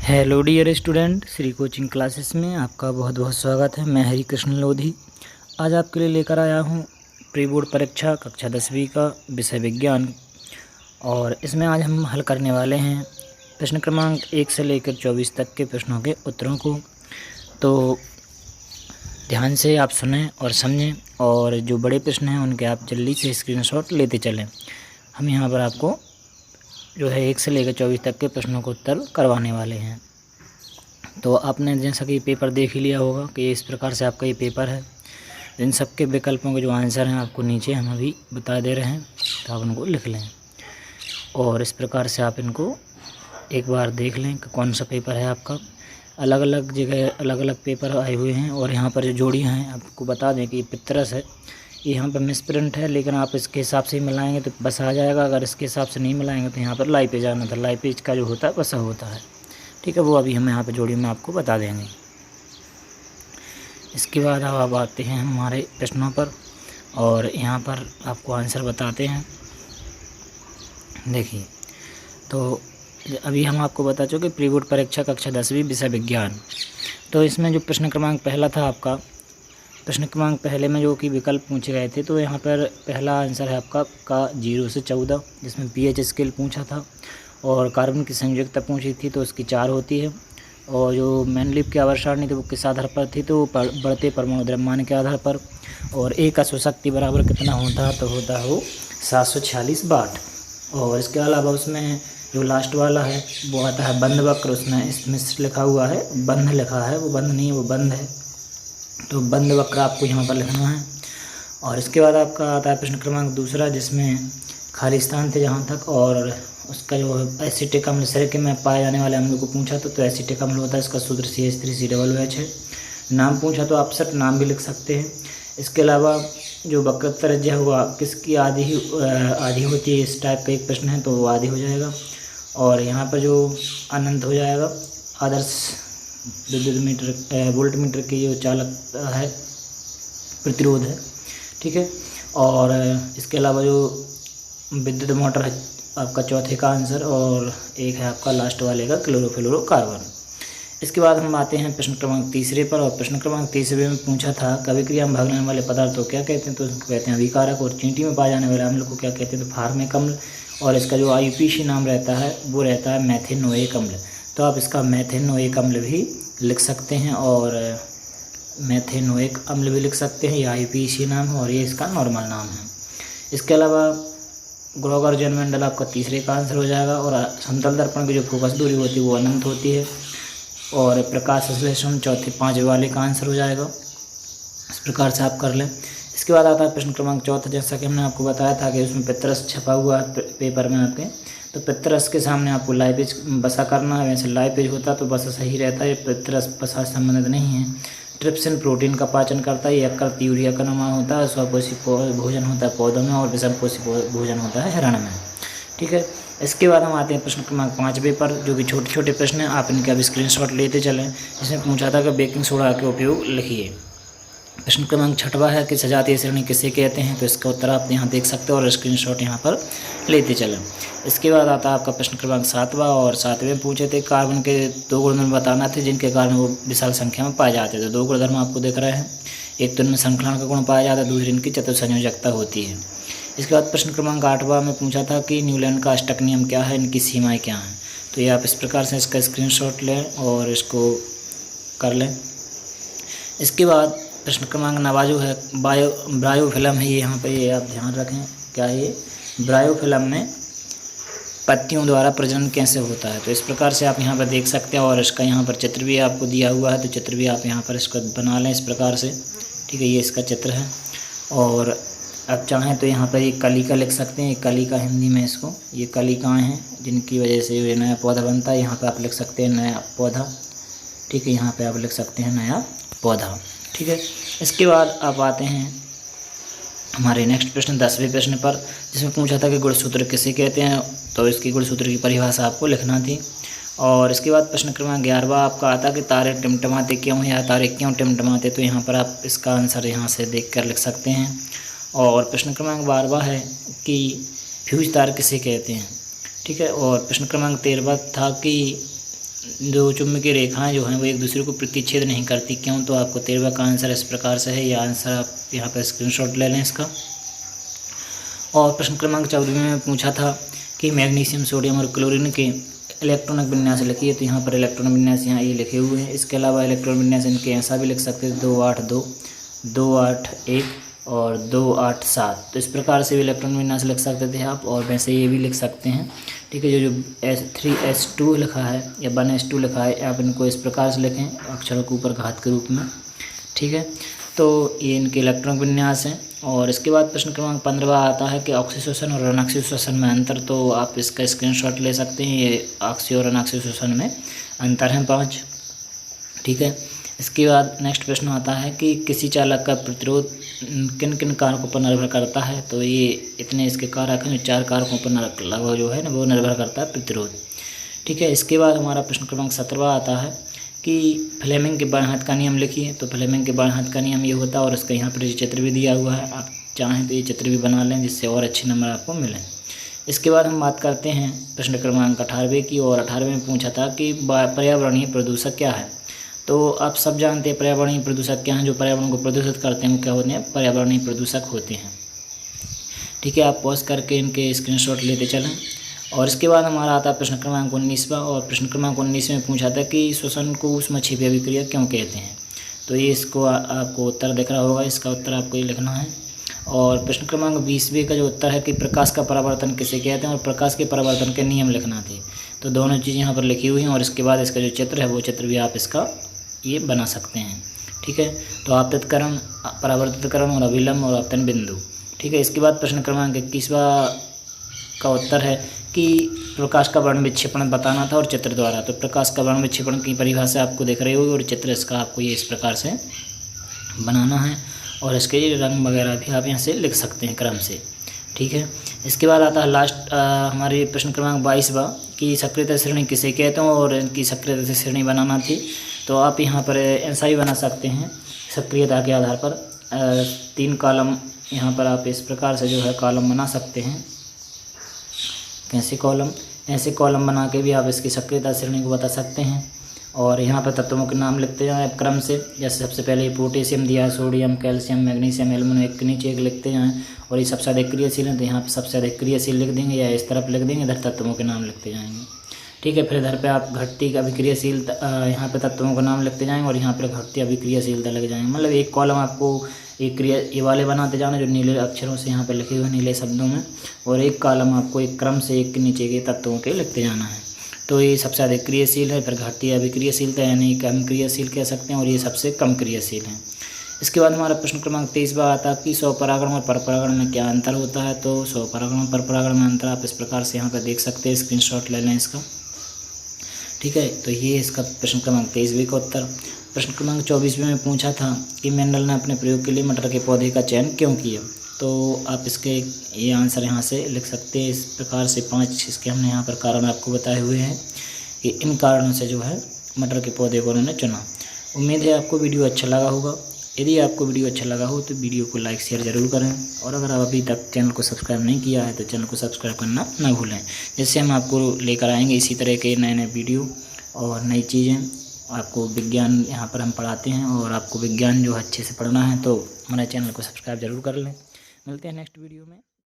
Hello dear student, Shri coaching classes में आपका बहुत बहुत स्वागत है। मैं हरि कृष्ण लोधी आज आपके लिए लेकर आया हूँ प्री बोर्ड परीक्षा कक्षा 10वीं का विषय विज्ञान। और इसमें आज हम हल करने वाले हैं प्रश्न क्रमांक 1 से लेकर 24 तक के प्रश्नों के उत्तरों को। तो ध्यान से आप सुनें और समझें, और जो बड़े प्रश्न हैं उनके आप जल्दी से स्क्रीनशॉट लेते चलें। हम यहाँ पर आपको जो है 1 से लेकर 24 तक के प्रश्नों को उत्तर करवाने वाले हैं। तो आपने जैसा कि पेपर देख ही लिया होगा कि इस प्रकार से आपका ये पेपर है। इन सब के विकल्पों के जो आंसर हैं आपको नीचे हम अभी बता दे रहे हैं, तो आप उनको लिख लें। और इस प्रकार से आप इनको एक बार देख लें कि कौन सा पेपर है आपका। अलग अलग जगह अलग अलग पेपर आए हुए हैं। और यहाँ पर जो जोड़ियाँ हैं आपको बता दें कि ये पितरस है, ये यहाँ पर मिसप्रिंट है, लेकिन आप इसके हिसाब से ही मिलाएंगे तो बस आ जाएगा। अगर इसके हिसाब से नहीं मिलाएंगे तो यहाँ पर लाई पेज आना था। लाई पेज का जो होता है बसा होता है, ठीक है। वो अभी हम यहाँ पर जोड़ी में आपको बता देंगे। इसके बाद अब आते हैं हमारे प्रश्नों पर, और यहाँ पर आपको आंसर बताते हैं। देखिए, तो अभी हम आपको बता चुके प्री बोर्ड परीक्षा कक्षा 10वीं विषय विज्ञान। तो इसमें जो प्रश्न क्रमांक पहला था आपका, प्रश्न क्रमांक पहले में जो कि विकल्प पूछे गए थे, तो यहाँ पर पहला आंसर है आपका का 0 से 14, जिसमें pH स्केल पूछा था और कार्बन की संयुक्तता पूछी थी, तो उसकी 4 होती है। और जो मेंडलीव की आवर्त सारणी थी वो किस आधार पर थी, तो बढ़ते परमाणु द्रव्यमान के आधार पर। और एक अश्वशक्ति बराबर कितना होता है, तो होता है वो 746 वाट। और इसके अलावा उसमें जो लास्ट वाला है वो आता है बंध वक्र। उसमें इसमें लिखा हुआ है बंध, लिखा है, वो बंध नहीं है, वो बंध है। तो बंध वक्र आपको यहाँ पर लिखना है। और इसके बाद आपका आता है प्रश्न क्रमांक दूसरा, जिसमें खाली स्थान थे जहाँ तक, और उसका जो एसिटिक अम्ल सिरके में पाए जाने वाले अम्ल को पूछा तो एसिटिक अम्ल होता है, इसका सूत्र CH3COOH है। नाम पूछा तो आप सिर्फ नाम भी लिख सकते हैं। इसके अलावा जो वक्र त्रिज्या हुआ किसकी आधी होती है, इस टाइप का एक प्रश्न है, तो वो आधी हो जाएगा। और यहाँ पर जो अनंत हो जाएगा, आदर्श विद्युत मीटर वोल्ट मीटर की जो चालक है, प्रतिरोध है, ठीक है। और इसके अलावा जो विद्युत मोटर है आपका चौथे का आंसर, और एक है आपका लास्ट वाले का क्लोरोफ्लोरोकार्बन। इसके बाद हम आते हैं प्रश्न क्रमांक तीसरे पर। और प्रश्न क्रमांक तीसरे में पूछा था अभिक्रिया में भाग लेने वाले पदार्थ को क्या कहते हैं, तो उसको कहते हैं अभिकारक। और चींटी में पाए जाने वाले अम्ल को क्या कहते हैं, तो फार्मिक अम्ल। और इसका जो IUPAC नाम रहता है वो रहता है मेथेनोइक अम्ल। तो आप इसका मेथेनोइक अम्ल भी लिख सकते हैं, और मेथेनोइक अम्ल भी लिख सकते हैं। ये IUPAC नाम है और ये इसका नॉर्मल नाम है। इसके अलावा ग्रोगर जन्मंडल आपका तीसरे का आंसर हो जाएगा। और समतल दर्पण की जो फोकस दूरी होती है वो अनंत होती है। और प्रकाश संश्लेषण चौथे 5 वाले का आंसर हो जाएगा। इस प्रकार से आप कर लें। इसके बाद आता है प्रश्न क्रमांक चौथा, जैसा कि हमने आपको बताया था कि उसमें पितरस छपा हुआ है पेपर में आपके, तो पितरस के सामने आपको लाइव पेज बसा करना है। वैसे लाइव पेज होता तो बसा सही रहता है, पितरस बसा संबंधित नहीं है। ट्रिप्सिन प्रोटीन का पाचन करता है, यकृत यूरिया का निर्माण होता है, स्वपोषी भोजन होता है पौधों में, और विषमपोषी भोजन होता है हिरण में, ठीक है। इसके बाद हम आते हैं प्रश्न क्रमांक 5वें पर, जो कि छोटे छोटे प्रश्न हैं। आप इनके अभी स्क्रीनशॉट लेते चलें। इसमें पूछा था कि बेकिंग सोडा के उपयोग लिखिए। प्रश्न क्रमांक 6वां है कि सजातीय श्रेणी किसे कहते हैं, तो इसका उत्तर आप यहाँ देख सकते हो और स्क्रीनशॉट यहाँ पर लेते चलें। इसके बाद आता है आपका प्रश्न क्रमांक 7वां, और 7वें पूछे थे कार्बन के 2 गुणधर्म बताना थे जिनके कारण वो विशाल संख्या में पाए जाते थे। 2 गुणधर्म आपको दिख रहे हैं, एक तो इनमें संकलन का गुण पाया जाता है, दूसरी इनकी चतुर्संयोजकता होती है। इसके बाद प्रश्न क्रमांक 8वां में पूछा था कि न्यूलैंड का अष्टक नियम क्या है, इनकी सीमाएँ क्या हैं। तो ये आप इस प्रकार से इसका स्क्रीनशॉट लें और इसको कर लें। इसके बाद प्रश्न क्रमांक 9 जो है ब्रायोफिल्म है, ये यहाँ पे ये आप ध्यान रखें क्या है ये ब्रायोफिल्म में पत्तियों द्वारा प्रजनन कैसे होता है। तो इस प्रकार से आप यहाँ पर देख सकते हैं, और इसका यहाँ पर चित्र भी आपको दिया हुआ है, तो चित्र भी आप यहाँ पर इसको बना लें इस प्रकार से, ठीक है। ये इसका चित्र है। और आप चाहें तो यहाँ पर ये कलिका लिख सकते हैं, ये कलिका हिंदी में इसको, ये कलिकाएँ हैं जिनकी वजह से ये नया पौधा बनता है। यहाँ पर आप लिख सकते हैं नया पौधा, ठीक है। यहाँ पर आप लिख सकते हैं नया पौधा, ठीक है। इसके बाद आप आते हैं हमारे नेक्स्ट प्रश्न 10वें प्रश्न पर, जिसमें पूछा था कि गुणसूत्र किसे कहते हैं, तो इसकी गुणसूत्र की परिभाषा आपको लिखना थी। और इसके बाद प्रश्न क्रमांक 11वां आपका आता कि तारे टिमटिमाते क्यों हैं, या तारे क्यों टिमटिमाते, तो यहाँ पर आप इसका आंसर यहाँ से देख कर लिख सकते हैं। और प्रश्न क्रमांक 12वां है कि फ्यूज तार किसे कहते हैं, ठीक है। और प्रश्न क्रमांक 13वां था कि जो चुंबकीय रेखाएं जो हैं वो एक दूसरे को प्रतिच्छेद नहीं करती, क्यों? तो आपको 13वां का आंसर इस प्रकार से है। यह आंसर आप यहाँ पर स्क्रीनशॉट ले लें इसका। और प्रश्न क्रमांक 14 में पूछा था कि मैग्नीशियम, सोडियम और क्लोरीन के इलेक्ट्रॉनिक विन्यास लिखिए। तो यहाँ पर इलेक्ट्रॉन विन्यास यहाँ ये लिखे हुए हैं। इसके अलावा इलेक्ट्रॉन विन्यास इनके ऐसा भी लिख सकते हैं 282, 281 और 287। तो इस प्रकार से भी इलेक्ट्रॉन विन्यास लिख सकते थे आप, और वैसे ये भी लिख सकते हैं। ठीक है, जो 3s2 लिखा है या 1s2 लिखा है, आप इनको इस प्रकार से लिखें अक्षरों के ऊपर घात के रूप में। ठीक है, तो ये इनके इलेक्ट्रॉनिक विन्यास हैं। और इसके बाद प्रश्न क्रमांक 15 आता है कि ऑक्सीशोषण और अनऑक्सीशोषण में अंतर। तो आप इसका स्क्रीनशॉट ले सकते हैं। ये ऑक्सी और अनऑक्सीशोषण में अंतर हैं 5। ठीक है, इसके बाद नेक्स्ट प्रश्न आता है कि किसी चालक का प्रतिरोध किन किन कारकों पर निर्भर करता है। तो ये इतने इसके कारक हैं, 4 कारकों पर लगभग जो है ना वो निर्भर करता है प्रतिरोध। ठीक है, इसके बाद हमारा प्रश्न क्रमांक 17 आता है कि फ्लेमिंग के बाएं हाथ का नियम लिखिए। तो फ्लेमिंग के बाएं हाथ का नियम ये होता है, और इसका यहाँ पर चित्र भी दिया हुआ है। आप चाहें तो ये चित्र भी बना लें, जिससे और अच्छे नंबर आपको मिलें। इसके बाद हम बात करते हैं प्रश्न क्रमांक 18 की। और 18 में पूछा था कि पर्यावरणीय प्रदूषक क्या है। तो आप सब जानते हैं पर्यावरणीय प्रदूषक क्या हैं। जो पर्यावरण को प्रदूषित करते हैं वो क्या होते हैं? पर्यावरणीय प्रदूषक होते हैं। ठीक है, आप पॉज करके इनके स्क्रीनशॉट लेते चलें। और इसके बाद हमारा आता है प्रश्न क्रमांक 19वां। और प्रश्न क्रमांक 19 में पूछा था कि श्वसन को ऊष्मक्षेपीय अभिक्रिया क्यों कहते हैं। तो ये इसको आपको उत्तर दिख रहा होगा, इसका उत्तर आपको ये लिखना है। और प्रश्न क्रमांक 20वें का जो उत्तर है कि प्रकाश का परावर्तन किसे कहते हैं, और प्रकाश के परावर्तन के नियम लिखना थे। तो दोनों चीज़ यहाँ पर लिखी हुई हैं। और इसके बाद इसका जो चित्र है वो चित्र भी आप इसका ये बना सकते हैं। ठीक है, तो आपतितकरण, परावर्तितकरण और अभिलंब और आपतन बिंदु। ठीक है, इसके बाद प्रश्न क्रमांक 21वां का उत्तर है कि प्रकाश का वर्ण विक्षेपण बताना था और चित्र द्वारा। तो प्रकाश का वर्ण विक्षेपण की परिभाषा आपको दिख रही होगी, और चित्र इसका आपको ये इस प्रकार से बनाना है। और इसके रंग वगैरह भी आप यहाँ से लिख सकते हैं क्रम से। ठीक है, इसके बाद आता है लास्ट हमारे प्रश्न क्रमांक 22वां कि सक्रियता श्रेणी किसे कहते हैं, और इनकी सक्रियता श्रेणी बनाना थी। तो आप यहाँ पर ऐसा ही बना सकते हैं सक्रियता के आधार पर 3 कॉलम यहाँ पर आप इस प्रकार से जो है कॉलम बना सकते हैं। कैसे कॉलम? ऐसे कॉलम बना के भी आप इसकी सक्रियता श्रेणी को बता सकते हैं। और यहाँ पर तत्वों के नाम लिखते जाएं क्रम से। जैसे सबसे पहले पोटेशियम दिया है, सोडियम, कैल्शियम, मैग्नीशियम, एल्युमिनियम, एक के नीचे एक लिखते जाएं। और ये सबसे अधिक क्रियाशील है, तो यहाँ पर सबसे अधिक क्रियाशील लिख देंगे, या इस तरफ लिख देंगे, इधर तत्वों के नाम लिखते जाएंगे। ठीक है, फिर इधर पे आप घटती अभिक्रियाशीलता, यहाँ पे तत्वों का नाम लिखते जाएंगे, और यहाँ पर घटती अभिक्रियाशीलता लग जाएंगे। मतलब एक कॉलम आपको एक क्रिया ये वाले बनाते जाना जो नीले अक्षरों से यहाँ पे लिखे हुए नीले शब्दों में, और एक कॉलम आपको एक क्रम से एक के नीचे के तत्वों के लिखते जाना है। तो ये सबसे अधिक क्रियाशील है, फिर घटती अभिक्रियाशीलता यानी कम क्रियाशील कह सकते हैं, और ये सबसे कम क्रियाशील है। इसके बाद हमारा प्रश्न क्रमांक 23वां आता है कि स्वपरागण और परपरागण में क्या अंतर होता है। तो स्वपरागण और परपरागण में अंतर आप इस प्रकार से यहाँ पर देख सकते हैं, स्क्रीनशॉट ले लें इसका। ठीक है, तो ये इसका प्रश्न क्रमांक 23वें का उत्तर। प्रश्न क्रमांक 24वें में पूछा था कि मेंडल ने अपने प्रयोग के लिए मटर के पौधे का चयन क्यों किया। तो आप इसके ये आंसर यहाँ से लिख सकते हैं इस प्रकार से 5 इसके हमने यहाँ पर कारण आपको बताए हुए हैं कि इन कारणों से जो है मटर के पौधे को उन्होंने चुना। उम्मीद है आपको वीडियो अच्छा लगा होगा। यदि आपको वीडियो अच्छा लगा हो तो वीडियो को लाइक शेयर ज़रूर करें, और अगर आप अभी तक चैनल को सब्सक्राइब नहीं किया है तो चैनल को सब्सक्राइब करना ना भूलें, जिससे हम आपको लेकर आएंगे इसी तरह के नए नए वीडियो और नई चीज़ें। आपको विज्ञान यहाँ पर हम पढ़ाते हैं, और आपको विज्ञान जो अच्छे से पढ़ना है तो हमारे चैनल को सब्सक्राइब ज़रूर कर लें। मिलते हैं नेक्स्ट वीडियो में।